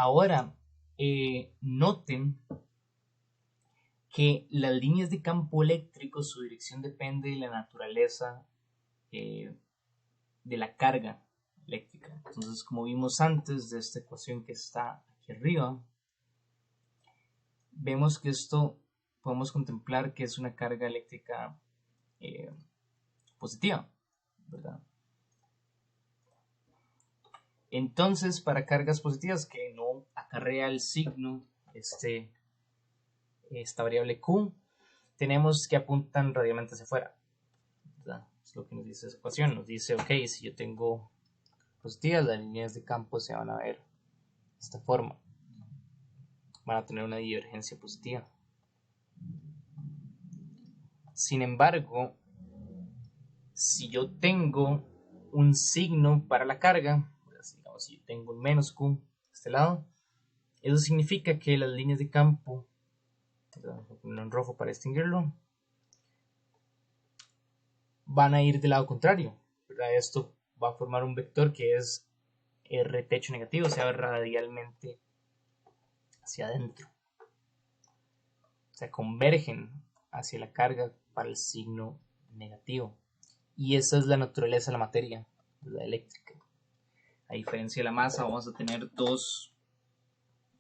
Ahora, noten que las líneas de campo eléctrico, su dirección depende de la naturaleza de la carga eléctrica. Entonces, como vimos antes de esta ecuación que está aquí arriba, vemos que esto podemos contemplar que es una carga eléctrica positiva, ¿verdad? Entonces, para cargas positivas que no acarrea el signo, esta variable Q, tenemos que apuntan radialmente hacia afuera, ¿verdad? Es lo que nos dice esa ecuación. Nos dice, ok, si yo tengo positivas, las líneas de campo se van a ver de esta forma. Van a tener una divergencia positiva. Sin embargo, si yo tengo un signo para la carga, digamos, si yo tengo un menos Q de este lado, eso significa que las líneas de campo, voy a ponerlo en rojo para distinguirlo, van a ir del lado contrario, ¿verdad? Esto va a formar un vector que es R techo negativo, o sea, radialmente hacia adentro. O sea, convergen hacia la carga para el signo negativo. Y esa es la naturaleza de la materia, la eléctrica. A diferencia de la masa, vamos a tener dos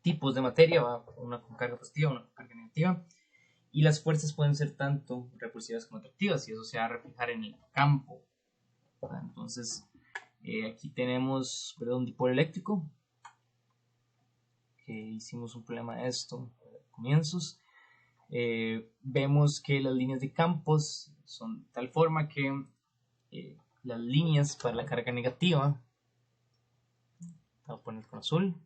tipos de materia, una con carga positiva, una con carga negativa. Y las fuerzas pueden ser tanto repulsivas como atractivas, y eso se va a reflejar en el campo. Entonces, aquí tenemos un dipolo eléctrico, que hicimos un problema de esto a comienzos. Vemos que las líneas de campos son de tal forma que las líneas para la carga negativa, voy a poner con azul,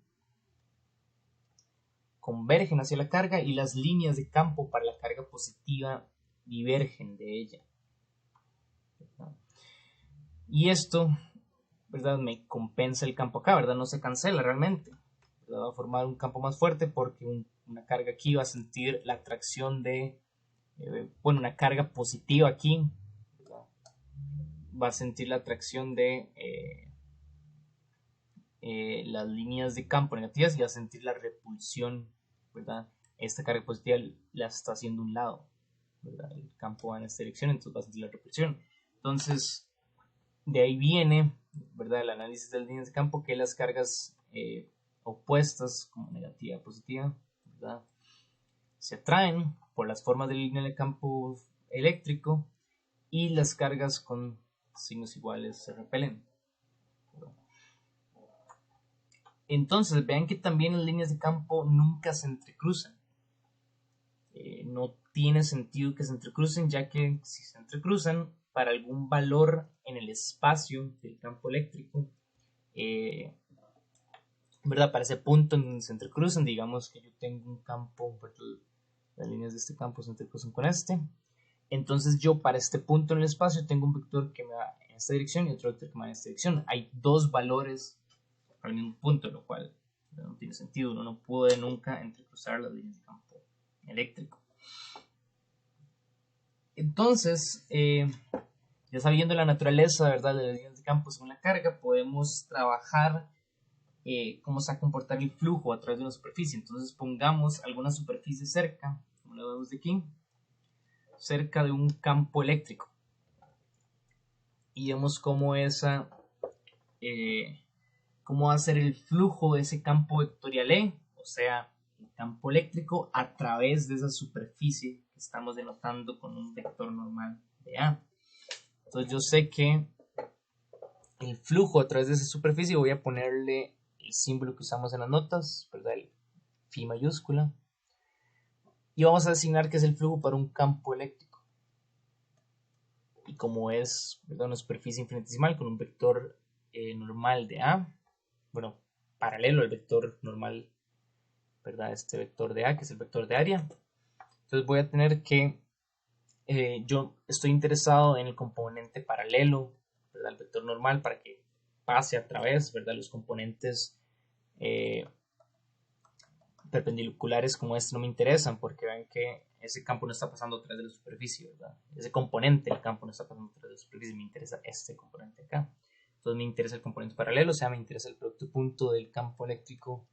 convergen hacia la carga, y las líneas de campo para la carga positiva divergen de ella. Y esto, ¿verdad?, me compensa el campo acá, ¿verdad? No se cancela realmente, ¿verdad? Va a formar un campo más fuerte porque una carga aquí va a sentir la atracción de, una carga positiva aquí, ¿verdad? Va a sentir la atracción de las líneas de campo negativas, y va a sentir la repulsión, ¿verdad? Esta carga positiva la está haciendo un lado, ¿verdad? El campo va en esta dirección, entonces va a sentir la repulsión. Entonces, de ahí viene, ¿verdad?, el análisis de las líneas de campo, que las cargas opuestas, como negativa y positiva, ¿verdad?, se atraen por las formas de línea de campo eléctrico, y las cargas con signos iguales se repelen, ¿verdad? Entonces, vean que también las líneas de campo nunca se entrecruzan. No tiene sentido que se entrecrucen, ya que si se entrecruzan para algún valor en el espacio del campo eléctrico, ¿verdad?, para ese punto en donde se entrecruzan, digamos que yo tengo un campo, las líneas de este campo se entrecruzan con este, entonces yo para este punto en el espacio tengo un vector que me va en esta dirección y otro vector que me va en esta dirección. Hay dos valores al mismo punto, lo cual no tiene sentido. Uno no puede nunca entrecruzar las líneas de campo eléctrico. Entonces, ya sabiendo la naturaleza, ¿verdad?, de las líneas de campo según la carga, podemos trabajar cómo se va a comportar el flujo a través de una superficie. Entonces, pongamos alguna superficie cerca, como lo vemos de aquí, cerca de un campo eléctrico, y vemos cómo cómo va a ser el flujo de ese campo vectorial E, o sea, el campo eléctrico a través de esa superficie que estamos denotando con un vector normal de A. Entonces yo sé que el flujo a través de esa superficie, voy a ponerle el símbolo que usamos en las notas, ¿verdad?, el phi mayúscula, y vamos a asignar que es el flujo para un campo eléctrico. Y como es, ¿verdad?, una superficie infinitesimal con un vector normal de A, bueno, paralelo al vector normal, ¿verdad?, este vector de A, que es el vector de área. Entonces voy a tener que, yo estoy interesado en el componente paralelo, ¿verdad?, al vector normal, para que pase a través, ¿verdad?, los componentes perpendiculares como este no me interesan, porque ven que ese campo no está pasando a través de la superficie, ¿verdad? Ese componente del campo no está pasando a través de la superficie, me interesa este componente acá. Entonces me interesa el componente paralelo, o sea, me interesa el producto punto del campo eléctrico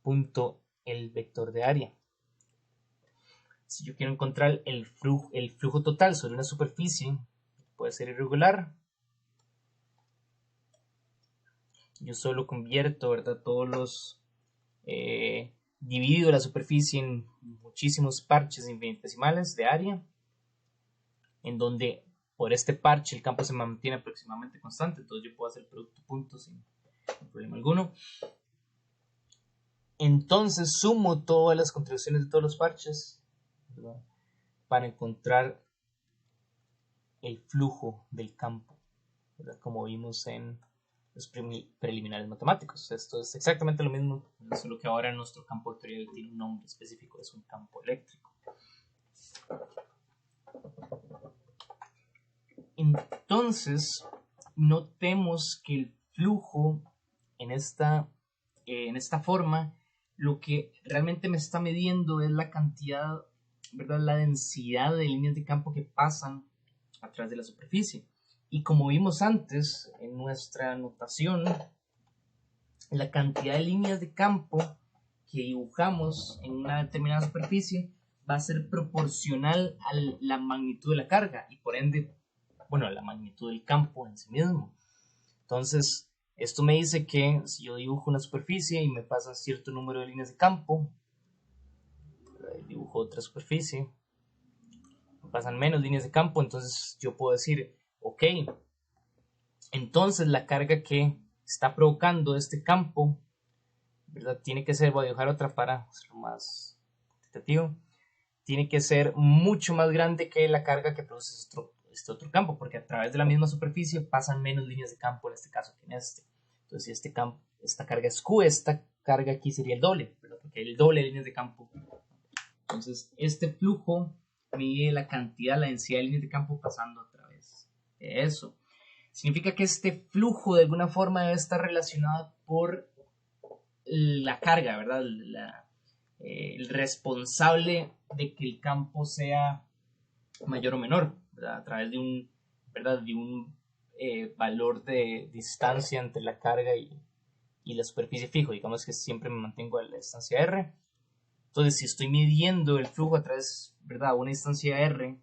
punto el vector de área. Si yo quiero encontrar el flujo total sobre una superficie, puede ser irregular. Yo solo convierto, ¿verdad? Divido la superficie en muchísimos parches infinitesimales de área, en donde por este parche el campo se mantiene aproximadamente constante, entonces yo puedo hacer el producto puntos sin problema alguno. Entonces sumo todas las contribuciones de todos los parches, ¿verdad?, para encontrar el flujo del campo, ¿verdad?, como vimos en los preliminares matemáticos. Esto es exactamente lo mismo, solo que ahora nuestro campo vectorial tiene un nombre específico, es un campo eléctrico. Entonces, notemos que el flujo en esta forma, lo que realmente me está midiendo es la cantidad, ¿verdad?, la densidad de líneas de campo que pasan a través de la superficie. Y como vimos antes en nuestra notación, la cantidad de líneas de campo que dibujamos en una determinada superficie va a ser proporcional a la magnitud de la carga y por ende, bueno, a la magnitud del campo en sí mismo. Entonces, esto me dice que si yo dibujo una superficie y me pasan cierto número de líneas de campo, dibujo otra superficie, me pasan menos líneas de campo, entonces yo puedo decir, ok, entonces la carga que está provocando este campo, ¿verdad?, tiene que ser, voy a dibujar otra para hacerlo más cuantitativo, tiene que ser mucho más grande que la carga que produce este otro campo, porque a través de la misma superficie pasan menos líneas de campo en este caso que en este. Entonces, si esta carga es Q, esta carga aquí sería el doble, ¿verdad?, porque hay el doble de líneas de campo. Entonces, este flujo mide la cantidad, la densidad de líneas de campo pasando a través de eso. Significa que este flujo de alguna forma debe estar relacionado por la carga, ¿verdad?, el responsable de que el campo sea mayor o menor, ¿verdad?, a través de un, ¿verdad?, de un valor de distancia entre la carga y la superficie fijo. Digamos que siempre me mantengo a la distancia R. Entonces, si estoy midiendo el flujo a través, ¿verdad?, a una distancia R,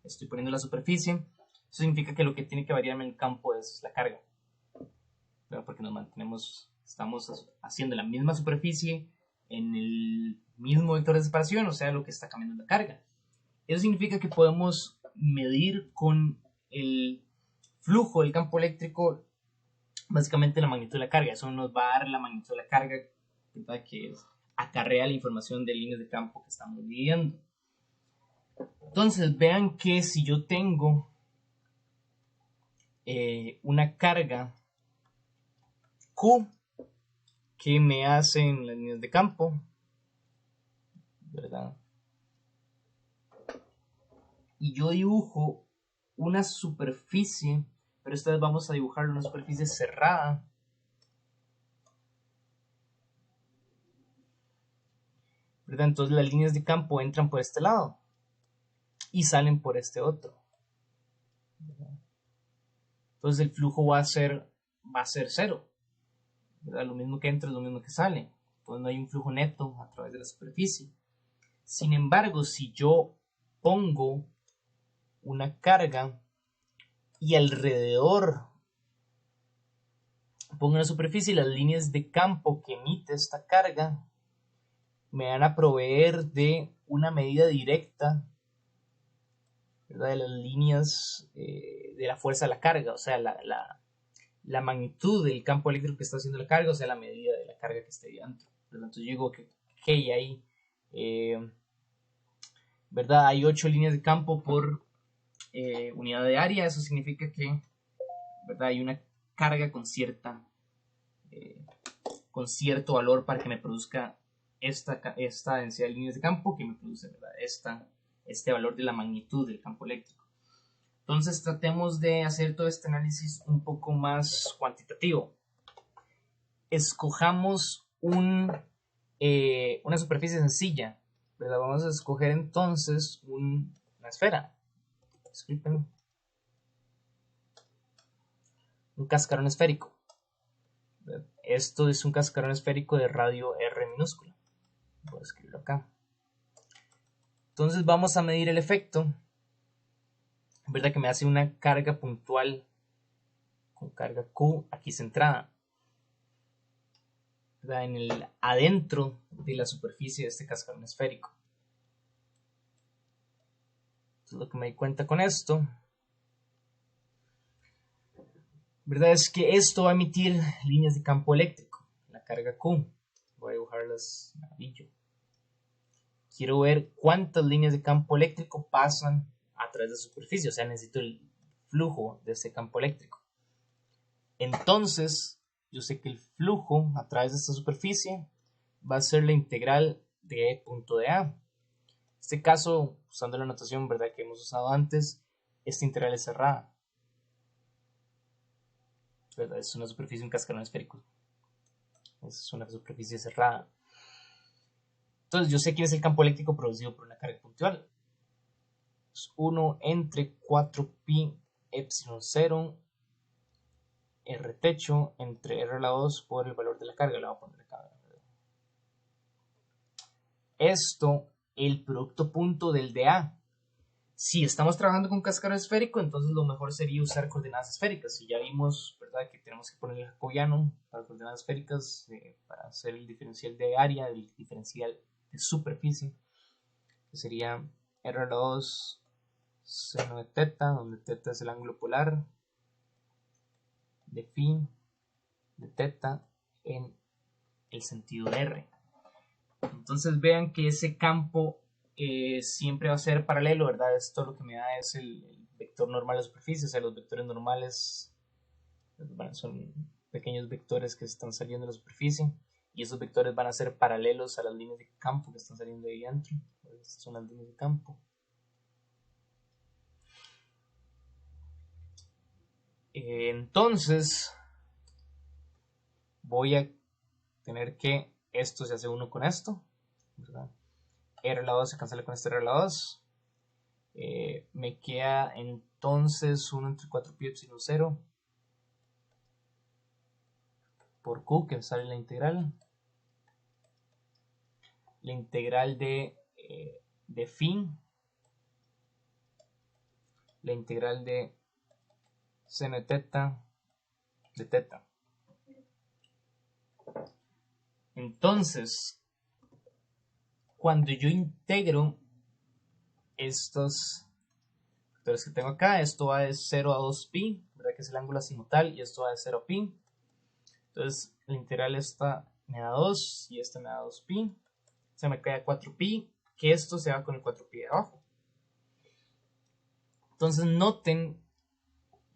estoy poniendo la superficie, eso significa que lo que tiene que variarme en el campo es la carga, ¿verdad?, porque estamos haciendo la misma superficie en el mismo vector de separación, o sea, lo que está cambiando es la carga. Eso significa que podemos medir con el flujo del campo eléctrico básicamente la magnitud de la carga. Eso nos va a dar la magnitud de la carga, ¿verdad?, que acarrea la información de líneas de campo que estamos midiendo. Entonces, vean que si yo tengo una carga Q que me hacen las líneas de campo, ¿verdad?, y yo dibujo una superficie, pero esta vez vamos a dibujar una superficie cerrada, ¿verdad? Entonces las líneas de campo entran por este lado y salen por este otro, ¿verdad? Entonces el flujo va a ser cero, ¿verdad? Lo mismo que entra es lo mismo que sale, entonces no hay un flujo neto a través de la superficie. Sin embargo, si yo pongo una carga y alrededor pongo una superficie y las líneas de campo que emite esta carga me van a proveer de una medida directa, ¿verdad?, de las líneas de la fuerza de la carga, o sea, la magnitud del campo eléctrico que está haciendo la carga, o sea, la medida de la carga que esté ahí dentro. Entonces yo digo que hay, ¿verdad?, hay 8 líneas de campo por unidad de área. Eso significa que, ¿verdad?, hay una carga con cierto valor para que me produzca esta densidad de líneas de campo que me produce, ¿verdad?, este valor de la magnitud del campo eléctrico. Entonces tratemos de hacer todo este análisis un poco más cuantitativo. Escojamos una superficie sencilla, ¿verdad? Vamos a escoger entonces una esfera. Disculpen. Un cascarón esférico. esto es un cascarón esférico de radio R minúscula. Voy a escribirlo acá. Entonces vamos a medir el efecto. ¿Verdad? Que me hace una carga puntual con carga Q aquí centrada, ¿verdad? En el adentro de la superficie de este cascarón esférico. Entonces lo que me di cuenta con esto, ¿verdad? Es que esto va a emitir líneas de campo eléctrico, la carga Q. Voy a dibujarlas en amarillo. Quiero ver cuántas líneas de campo eléctrico pasan a través de la superficie, o sea, necesito el flujo de este campo eléctrico. Entonces, yo sé que el flujo a través de esta superficie va a ser la integral de punto de A. En este caso, usando la notación, ¿verdad?, que hemos usado antes, esta integral es cerrada, ¿verdad? Es una superficie, un cascarón esférico. Es una superficie cerrada. Entonces, yo sé quién es el campo eléctrico producido por una carga puntual. Es 1 entre 4pi epsilon 0 R techo entre R a la 2 por el valor de la carga. Le voy a poner acá. Esto, el producto punto del dA. Si estamos trabajando con cascarón esférico, entonces lo mejor sería usar coordenadas esféricas. Si ya vimos, ¿verdad?, que tenemos que poner el jacobiano para coordenadas esféricas para hacer el diferencial de área, el diferencial de superficie, que sería R a la 2 seno de teta, donde teta es el ángulo polar de phi de teta en el sentido de R. Entonces vean que ese campo siempre va a ser paralelo, ¿verdad? Esto lo que me da es el vector normal de la superficie. O sea, los vectores normales, bueno, son pequeños vectores que están saliendo de la superficie, y esos vectores van a ser paralelos a las líneas de campo que están saliendo de ahí dentro. Estas son las líneas de campo. Entonces voy a tener que esto se hace uno con esto, ¿verdad? R a la 2 se cancela con este R a la 2. Me queda entonces 1 entre 4pi epsilon 0 por Q, que sale la integral. La integral de phi, la integral de seno de teta, de teta. Entonces, cuando yo integro estos vectores que tengo acá, esto va de 0 a 2pi, ¿verdad?, que es el ángulo azimutal, y esto va de 0 a pi. Entonces, la integral esta me da 2 y esta me da 2pi. Se me queda 4pi, que esto se va con el 4pi de abajo. Entonces, noten,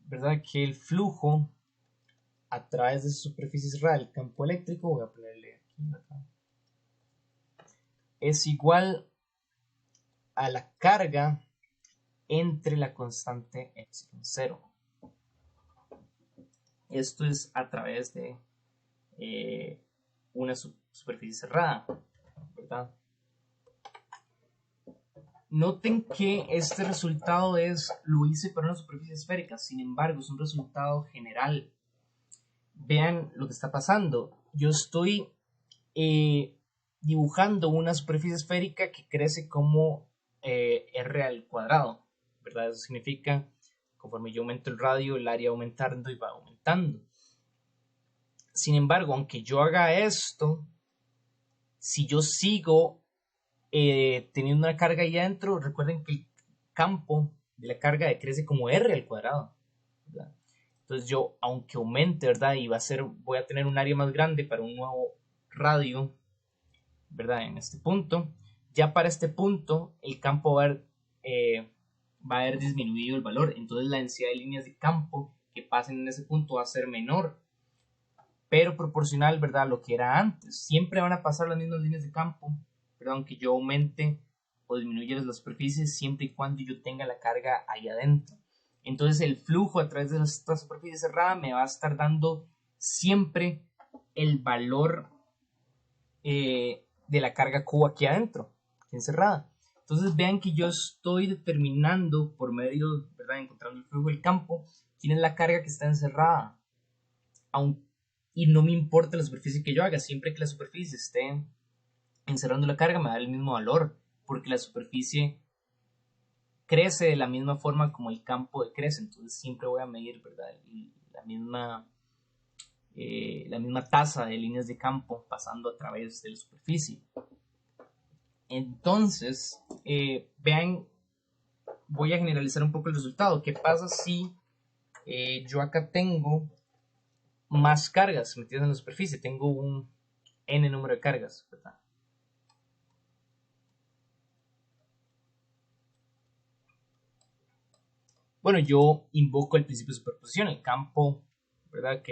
¿verdad?, que el flujo a través de su superficie cerrada del campo eléctrico, voy a ponerle aquí, ¿verdad?, es igual a la carga entre la constante epsilon 0. Esto es a través de una superficie cerrada, ¿verdad? Noten que este resultado lo hice para una superficie esférica, sin embargo es un resultado general. Vean lo que está pasando. Yo estoy dibujando una superficie esférica que crece como R al cuadrado, ¿verdad? Eso significa, conforme yo aumento el radio, el área va aumentando y va aumentando. Sin embargo, aunque yo haga esto, si yo sigo teniendo una carga ahí adentro, recuerden que el campo de la carga decrece como R al cuadrado, ¿verdad? Entonces yo, aunque aumente, ¿verdad?, y voy a tener un área más grande para un nuevo radio, ¿verdad?, en este punto, ya para este punto el campo va a haber disminuido el valor. Entonces la densidad de líneas de campo que pasen en ese punto va a ser menor, pero proporcional, ¿verdad?, a lo que era antes. Siempre van a pasar las mismas líneas de campo, ¿verdad?, aunque yo aumente o disminuya las superficies, siempre y cuando yo tenga la carga ahí adentro. Entonces el flujo a través de esta superficie cerrada me va a estar dando siempre el valor de la carga Q aquí adentro, aquí encerrada. Entonces vean que yo estoy determinando por medio, ¿verdad?, encontrando el flujo del campo, quién es la carga que está encerrada. y no me importa la superficie que yo haga, siempre que la superficie esté encerrando la carga me da el mismo valor, porque la superficie crece de la misma forma como el campo crece, entonces siempre voy a medir, ¿verdad? La misma tasa de líneas de campo pasando a través de la superficie. Entonces, vean, voy a generalizar un poco el resultado. ¿Qué pasa si yo acá tengo más cargas metidas en la superficie? Tengo un n número de cargas, ¿verdad? Bueno, yo invoco el principio de superposición, el campo, ¿verdad?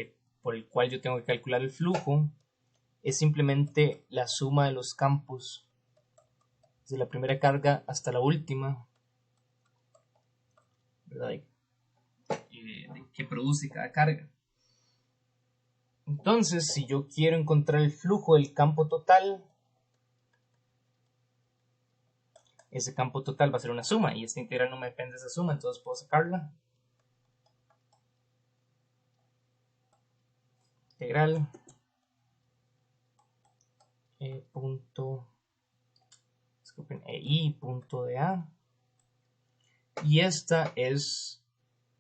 Por el cual yo tengo que calcular el flujo es simplemente la suma de los campos desde la primera carga hasta la última, ¿verdad? Que produce cada carga. Entonces, si yo quiero encontrar el flujo del campo total, ese campo total va a ser una suma y esta integral no me depende de esa suma, entonces puedo sacarla. Integral I punto de A, y esta es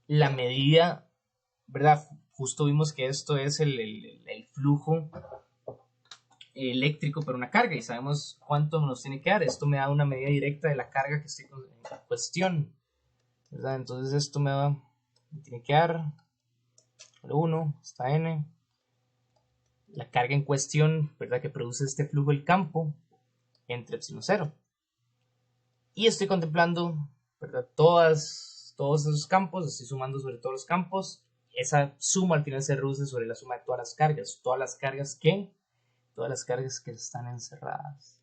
la medida, ¿verdad? Justo vimos que esto es el flujo eléctrico por una carga y sabemos cuánto nos tiene que dar. Esto me da una medida directa de la carga que estoy en cuestión, ¿verdad? Entonces esto me tiene que dar 1 hasta n, la carga en cuestión, ¿verdad? Que produce este flujo del campo entre epsilon 0. Y estoy contemplando, ¿verdad? Todos esos campos, estoy sumando sobre todos los campos. Esa suma al final se reduce sobre la suma de todas las cargas. Todas las cargas que están encerradas.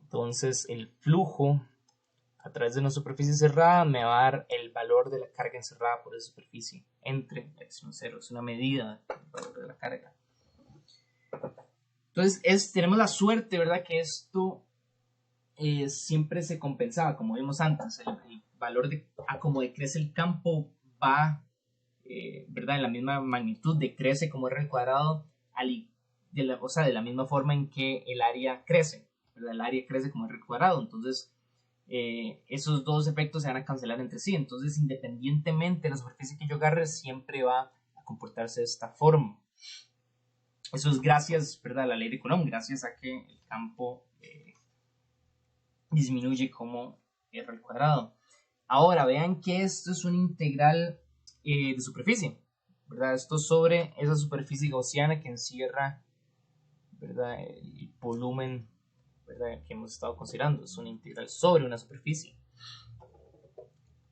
Entonces el flujo a través de una superficie cerrada me va a dar el valor de la carga encerrada por esa superficie entre epsilon 0. Es una medida del valor de la carga. Entonces tenemos la suerte, ¿verdad? Que esto siempre se compensaba, como vimos antes. El valor a como decrece el campo va, ¿verdad? En la misma magnitud, decrece como r al cuadrado, de la misma forma en que el área crece, ¿verdad? El área crece como r al cuadrado. Entonces, esos dos efectos se van a cancelar entre sí. Entonces, independientemente de la superficie que yo agarre, siempre va a comportarse de esta forma. Eso es gracias, ¿verdad? A la ley de Coulomb, gracias a que el campo disminuye como r al cuadrado. Ahora, vean que esto es una integral de superficie, ¿verdad? Esto sobre esa superficie gaussiana que encierra, ¿verdad? El volumen, ¿verdad? Que hemos estado considerando. Es una integral sobre una superficie.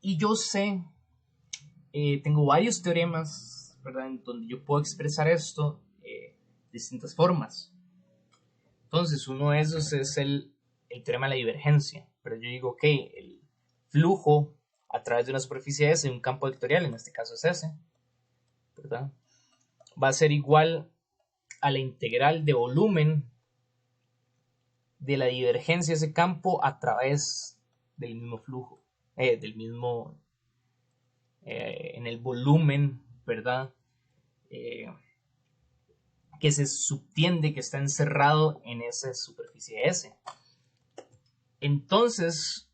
Y yo sé, tengo varios teoremas, ¿verdad? En donde yo puedo expresar esto de distintas formas. Entonces, uno de esos es el teorema de la divergencia. Pero yo digo, ok, el flujo a través de una superficie S, de un campo vectorial, en este caso es S, ¿verdad? Va a ser igual a la integral de volumen de la divergencia de ese campo a través del mismo flujo, en el volumen, ¿verdad? Que se subtiende que está encerrado en esa superficie S. Entonces,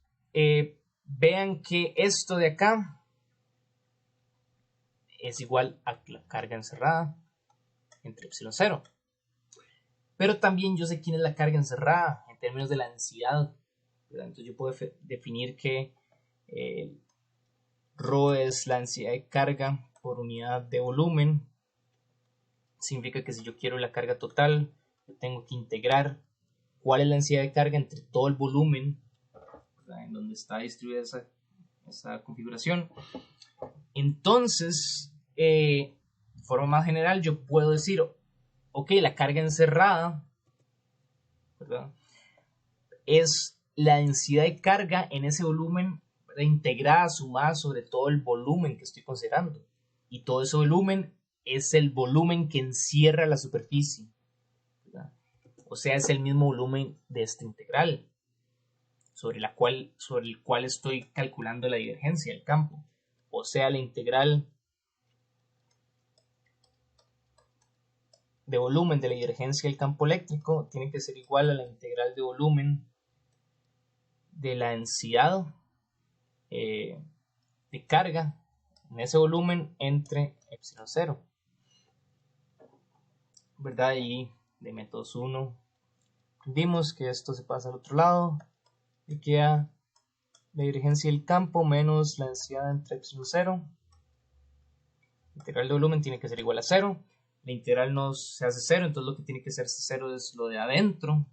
vean que esto de acá es igual a la carga encerrada entre epsilon 0. Pero también yo sé quién es la carga encerrada en términos de la densidad, ¿verdad? Entonces yo puedo definir que ρ es la densidad de carga por unidad de volumen. Significa que si yo quiero la carga total, yo tengo que integrar cuál es la densidad de carga entre todo el volumen, ¿verdad? En donde está distribuida esa configuración. Entonces, de forma más general, yo puedo decir, ok, la carga encerrada, ¿verdad? Es la densidad de carga en ese volumen, ¿verdad? Integrada, sumada sobre todo el volumen que estoy considerando. Y todo ese volumen es el volumen que encierra la superficie, ¿verdad? O sea, es el mismo volumen de esta integral sobre el cual estoy calculando la divergencia del campo. o sea, la integral de volumen de la divergencia del campo eléctrico tiene que ser igual a la integral de volumen de la densidad de carga en ese volumen entre epsilon 0, ¿verdad? Y de métodos 1 vimos que esto se pasa al otro lado y queda la divergencia del campo menos la densidad entre epsilon 0. La integral de volumen tiene que ser igual a 0. La integral no se hace 0, entonces lo que tiene que hacerse 0 es lo de adentro.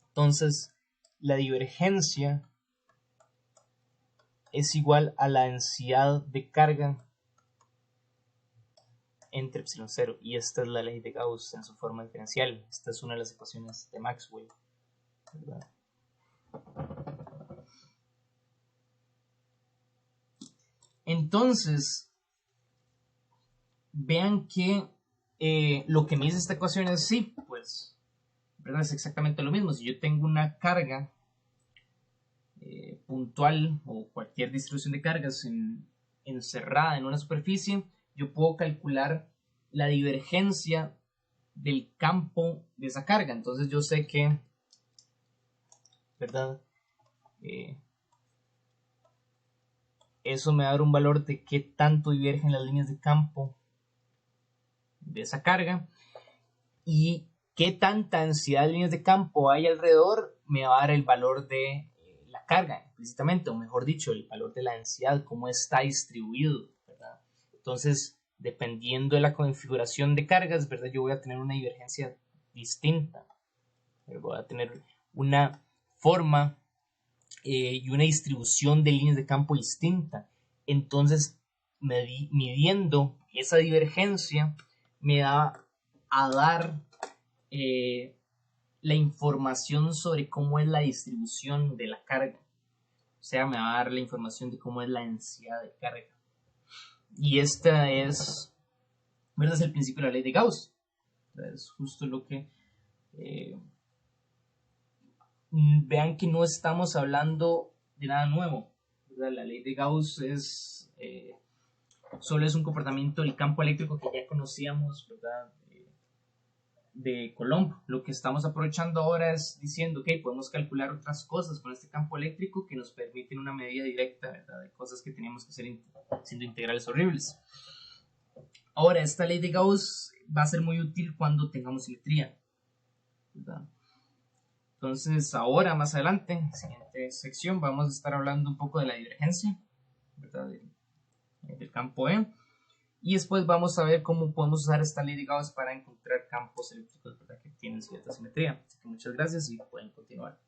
Entonces la divergencia es igual a la densidad de carga entre epsilon 0, y esta es la ley de Gauss en su forma diferencial. Esta es una de las ecuaciones de Maxwell, ¿verdad? Entonces vean que lo que me dice esta ecuación es sí, pues, ¿verdad? Es exactamente lo mismo. Si yo tengo una carga puntual o cualquier distribución de cargas encerrada en una superficie, yo puedo calcular la divergencia del campo de esa carga. Entonces yo sé que, ¿verdad? Eso me va a dar un valor de qué tanto divergen las líneas de campo de esa carga, y qué tanta densidad de líneas de campo hay alrededor me va a dar el valor de la carga implícitamente, o mejor dicho, el valor de la densidad, cómo está distribuido, ¿verdad? Entonces, dependiendo de la configuración de cargas, ¿verdad? Yo voy a tener una divergencia distinta, voy a tener una forma y una distribución de líneas de campo distinta. Entonces, midiendo esa divergencia me da a dar la información sobre cómo es la distribución de la carga. O sea, me va a dar la información de cómo es la densidad de carga. Y esta es, ¿verdad? Es el principio de la ley de Gauss. Es justo lo que... vean que no estamos hablando de nada nuevo, ¿verdad? La ley de Gauss es... solo es un comportamiento del campo eléctrico que ya conocíamos, ¿verdad? De Coulomb. Lo que estamos aprovechando ahora es diciendo que podemos calcular otras cosas con este campo eléctrico que nos permiten una medida directa, ¿verdad? De cosas que teníamos que hacer siendo integrales horribles. Ahora, esta ley de Gauss va a ser muy útil cuando tengamos simetría, ¿verdad? Entonces, ahora, más adelante, en la siguiente sección, vamos a estar hablando un poco de la divergencia, ¿verdad? Del campo E. Y después vamos a ver cómo podemos usar esta ley de Gauss para encontrar campos eléctricos, ¿verdad? Que tienen cierta simetría. Así que muchas gracias y pueden continuar.